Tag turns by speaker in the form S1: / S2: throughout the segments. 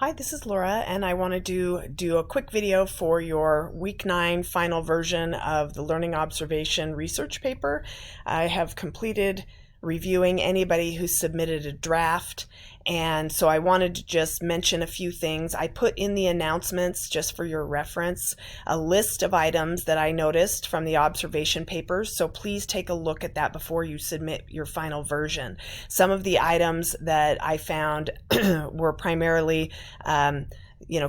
S1: Hi, this is Laura, and I want to do a quick video for your Week 9 final version of the Learning Observation research paper. I have completed reviewing anybody who submitted a draft, and so I wanted to just mention a few things. I put in the announcements, just for your reference, a list of items that I noticed from the observation papers, so please take a look at that before you submit your final version. Some of the items that I found were primarily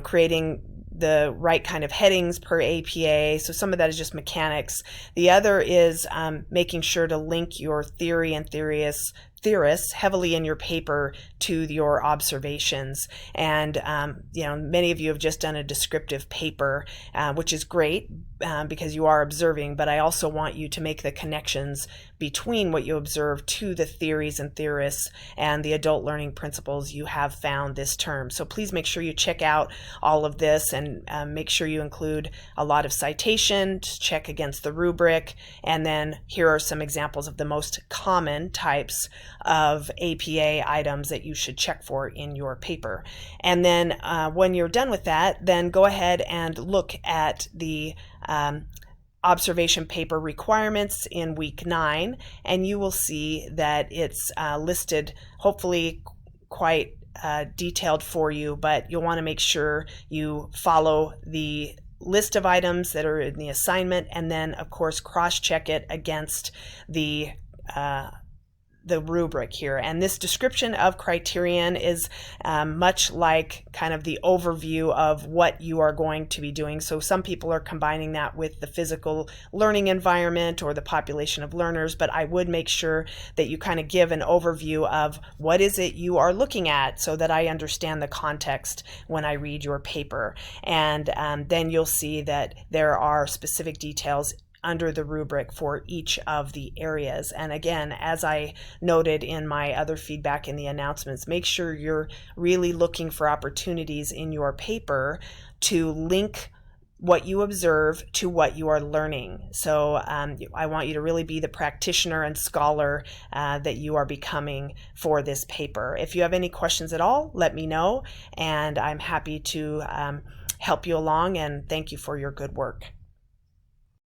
S1: creating the right kind of headings per APA. So some of that is just mechanics. The other is making sure to link your theory and theorists heavily in your paper to your observations. And many of you have just done a descriptive paper, which is great because you are observing, but I also want you to make the connections between what you observe to the theories and theorists and the adult learning principles you have found this term. So please make sure you check out all of this and make sure you include a lot of citation to check against the rubric. And then here are some examples of the most common types of APA items that you should check for in your paper. And then when you're done with that, then go ahead and look at the observation paper requirements in Week 9, and you will see that it's listed hopefully quite detailed for you, but you'll want to make sure you follow the list of items that are in the assignment, and then of course cross-check it against the rubric here. And this description of criterion is much like kind of the overview of what you are going to be doing. So some people are combining that with the physical learning environment or the population of learners, but I would make sure that you kind of give an overview of what is it you are looking at so that I understand the context when I read your paper. And then you'll see that there are specific details under the rubric for each of the areas. And again, as I noted in my other feedback in the announcements, make sure you're really looking for opportunities in your paper to link what you observe to what you are learning. So I want you to really be the practitioner and scholar that you are becoming for this paper. If you have any questions at all, let me know, and I'm happy to help you along, and thank you for your good work.